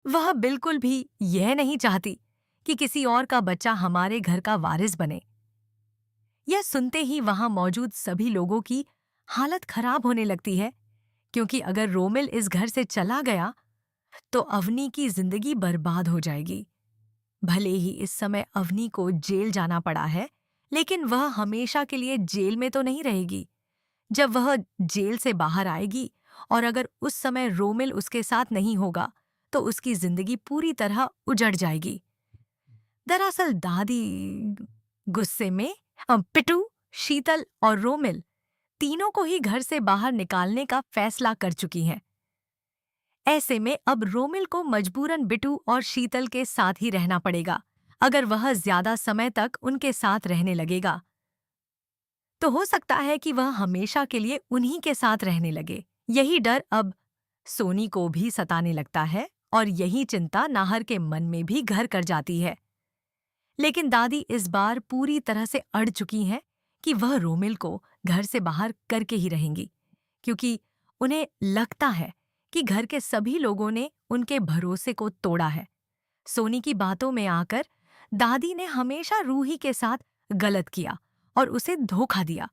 वह बिल्कुल भी यह नहीं चाहती कि किसी और का बच्चा हमारे घर का वारिस बने। यह सुनते ही वहां मौजूद सभी लोगों की हालत खराब होने लगती है, क्योंकि अगर रोमिल इस घर से चला गया तो अवनी की जिंदगी बर्बाद हो जाएगी। भले ही इस समय अवनी को जेल जाना पड़ा है, लेकिन वह हमेशा के लिए जेल में तो नहीं रहेगी। जब वह जेल से बाहर आएगी और अगर उस समय रोमिल उसके साथ नहीं होगा, तो उसकी जिंदगी पूरी तरह उजड़ जाएगी। दरअसल दादी गुस्से में पिटू, शीतल और रोमिल तीनों को ही घर से बाहर निकालने का फैसला कर चुकी हैं। ऐसे में अब रोमिल को मजबूरन बिटू और शीतल के साथ ही रहना पड़ेगा। अगर वह ज्यादा समय तक उनके साथ रहने लगेगा तो हो सकता है कि वह हमेशा के लिए उन्हीं के साथ रहने लगे। यही डर अब सोनी को भी सताने लगता है और यही चिंता नाहर के मन में भी घर कर जाती है। लेकिन दादी इस बार पूरी तरह से अड़ चुकी हैं कि वह रोमिल को घर से बाहर करके ही रहेंगी, क्योंकि उन्हें लगता है कि घर के सभी लोगों ने उनके भरोसे को तोड़ा है। सोनी की बातों में आकर दादी ने हमेशा रूही के साथ गलत किया और उसे धोखा दिया,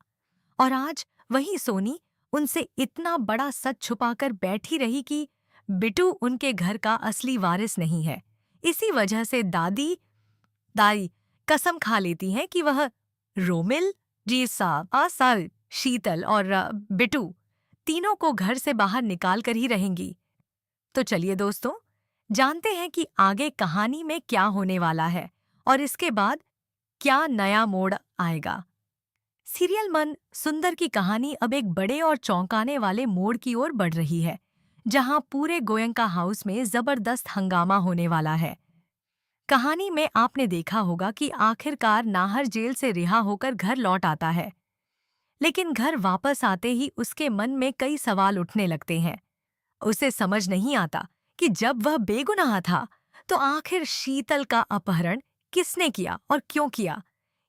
और आज वही सोनी उनसे इतना बड़ा सच छुपाकर बैठी रही कि बिटू उनके घर का असली वारिस नहीं है। इसी वजह से दाई कसम खा लेती हैं कि वह रोमिल, साल, शीतल और बिटू तीनों को घर से बाहर निकाल कर ही रहेंगी। तो चलिए दोस्तों, जानते हैं कि आगे कहानी में क्या होने वाला है और इसके बाद क्या नया मोड़ आएगा। सीरियल मन सुंदर की कहानी अब एक बड़े और चौंकाने वाले मोड़ की ओर बढ़ रही है, जहां पूरे गोयंका हाउस में जबरदस्त हंगामा होने वाला है। कहानी में आपने देखा होगा कि आखिरकार नाहर जेल से रिहा होकर घर लौट आता है, लेकिन घर वापस आते ही उसके मन में कई सवाल उठने लगते हैं। उसे समझ नहीं आता कि जब वह बेगुनाह था तो आखिर शीतल का अपहरण किसने किया और क्यों किया।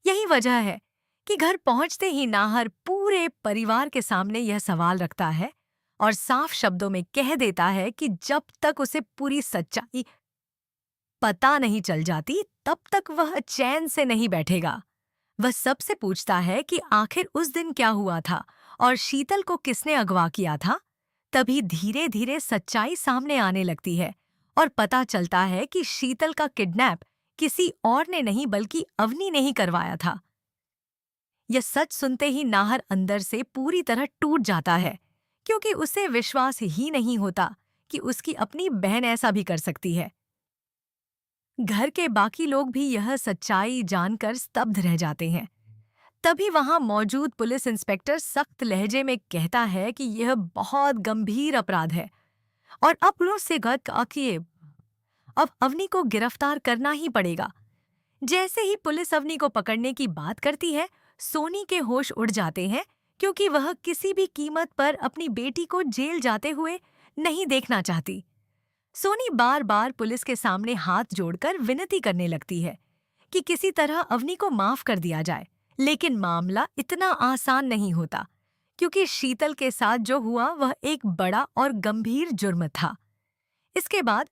यही वजह है कि घर पहुंचते ही नाहर पूरे परिवार के सामने यह सवाल रखता है और साफ शब्दों में कह देता है कि जब तक उसे पूरी सच्चाई पता नहीं चल जाती, तब तक वह चैन से नहीं बैठेगा। वह सबसे पूछता है कि आखिर उस दिन क्या हुआ था और शीतल को किसने अगवा किया था। तभी धीरे धीरे सच्चाई सामने आने लगती है और पता चलता है कि शीतल का किडनैप किसी और ने नहीं बल्कि अवनी ने ही करवाया था। यह सच सुनते ही नाहर अंदर से पूरी तरह टूट जाता है, क्योंकि उसे विश्वास ही नहीं होता कि उसकी अपनी बहन ऐसा भी कर सकती है। घर के बाकी लोग भी यह सच्चाई जानकर स्तब्ध रह जाते हैं। तभी वहां मौजूद पुलिस इंस्पेक्टर सख्त लहजे में कहता है कि यह बहुत गंभीर अपराध है और अब से गत आखिए अब अवनी को गिरफ्तार करना ही पड़ेगा। जैसे ही पुलिस अवनी को पकड़ने की बात करती है, सोनी के होश उड़ जाते हैं, क्योंकि वह किसी भी कीमत पर अपनी बेटी को जेल जाते हुए नहीं देखना चाहती। सोनी बार बार पुलिस के सामने हाथ जोड़कर विनती करने लगती है कि किसी तरह अवनी को माफ कर दिया जाए, लेकिन मामला इतना आसान नहीं होता, क्योंकि शीतल के साथ जो हुआ वह एक बड़ा और गंभीर जुर्म था। इसके बाद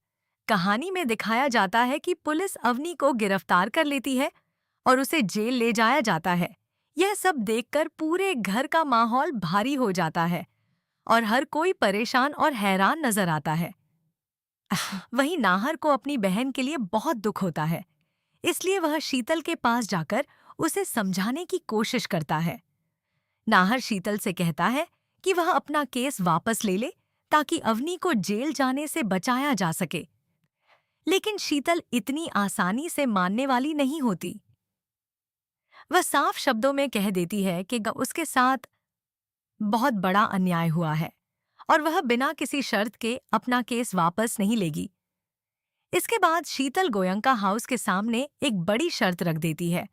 कहानी में दिखाया जाता है कि पुलिस अवनी को गिरफ्तार कर लेती है और उसे जेल ले जाया जाता है। यह सब देखकर पूरे घर का माहौल भारी हो जाता है और हर कोई परेशान और हैरान नजर आता है। वहीं नाहर को अपनी बहन के लिए बहुत दुख होता है, इसलिए वह शीतल के पास जाकर उसे समझाने की कोशिश करता है। नाहर शीतल से कहता है कि वह अपना केस वापस ले ले ताकि अवनी को जेल जाने से बचाया जा सके, लेकिन शीतल इतनी आसानी से मानने वाली नहीं होती। वह साफ शब्दों में कह देती है कि उसके साथ बहुत बड़ा अन्याय हुआ है और वह बिना किसी शर्त के अपना केस वापस नहीं लेगी। इसके बाद शीतल गोयंका हाउस के सामने एक बड़ी शर्त रख देती है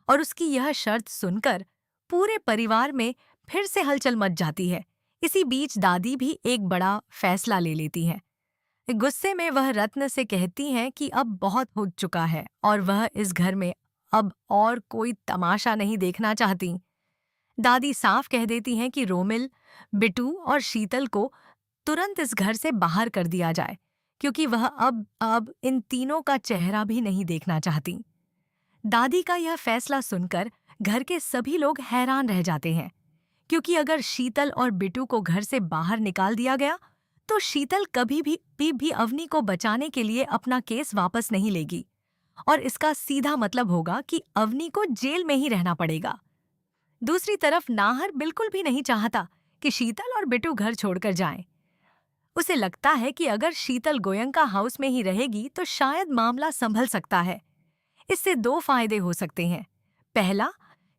और उसकी यह शर्त सुनकर पूरे परिवार में फिर से हलचल मच जाती है। इसी बीच दादी भी एक बड़ा फैसला ले लेती हैं। गुस्से में वह रत्न से कहती हैं कि अब बहुत हो चुका है और वह इस घर में अब और कोई तमाशा नहीं देखना चाहती। दादी साफ कह देती हैं कि रोमिल, बिटू और शीतल को तुरंत इस घर से बाहर कर दिया जाए, क्योंकि वह अब इन तीनों का चेहरा भी नहीं देखना चाहती। दादी का यह फैसला सुनकर घर के सभी लोग हैरान रह जाते हैं, क्योंकि अगर शीतल और बिट्टू को घर से बाहर निकाल दिया गया तो शीतल कभी भी अवनी को बचाने के लिए अपना केस वापस नहीं लेगी, और इसका सीधा मतलब होगा कि अवनी को जेल में ही रहना पड़ेगा। दूसरी तरफ नाहर बिल्कुल भी नहीं चाहता कि शीतल और बिट्टू घर छोड़कर जाएं। उसे लगता है कि अगर शीतल गोयंका हाउस में ही रहेगी तो शायद मामला संभल सकता है। इससे दो फायदे हो सकते हैं। पहला,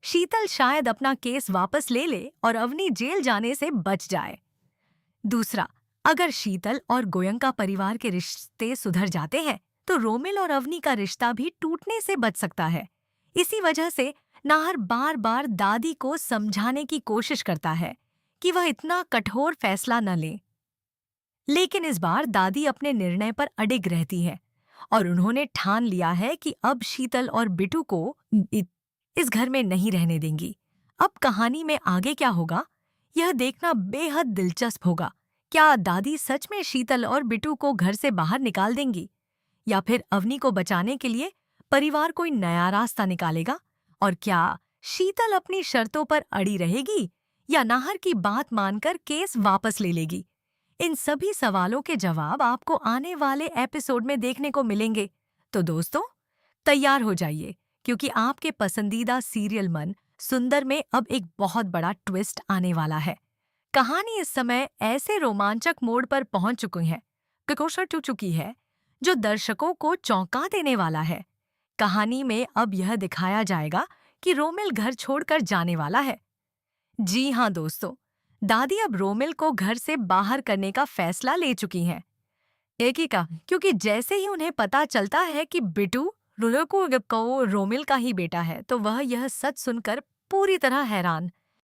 शीतल शायद अपना केस वापस ले ले और अवनी जेल जाने से बच जाए। दूसरा, अगर शीतल और गोयंका परिवार के रिश्ते सुधर जाते हैं तो रोमिल और अवनी का रिश्ता भी टूटने से बच सकता है। इसी वजह से नाहर बार बार दादी को समझाने की कोशिश करता है कि वह इतना कठोर फैसला न ले। लेकिन इस बार दादी अपने निर्णय पर अडिग रहती है और उन्होंने ठान लिया है कि अब शीतल और बिट्टू को इस घर में नहीं रहने देंगी। अब कहानी में आगे क्या होगा, यह देखना बेहद दिलचस्प होगा। क्या दादी सच में शीतल और बिट्टू को घर से बाहर निकाल देंगी, या फिर अवनी को बचाने के लिए परिवार कोई नया रास्ता निकालेगा? और क्या शीतल अपनी शर्तों पर अड़ी रहेगी या नाहर की बात मानकर केस वापस ले लेगी? इन सभी सवालों के जवाब आपको आने वाले एपिसोड में देखने को मिलेंगे। तो दोस्तों, तैयार हो जाइए, क्योंकि आपके पसंदीदा सीरियल मन सुंदर में अब एक बहुत बड़ा ट्विस्ट आने वाला है। कहानी इस समय ऐसे रोमांचक मोड़ पर पहुंच चुकी है जो दर्शकों को चौंका देने वाला है। कहानी में अब यह दिखाया जाएगा कि रोमिल घर छोड़कर जाने वाला है। जी हाँ दोस्तों, दादी अब रोमिल को घर से बाहर करने का फैसला ले चुकी हैं। एक ही का, क्योंकि जैसे ही उन्हें पता चलता है कि बिट्टू रोमिल का ही बेटा है तो वह यह सच सुनकर पूरी तरह हैरान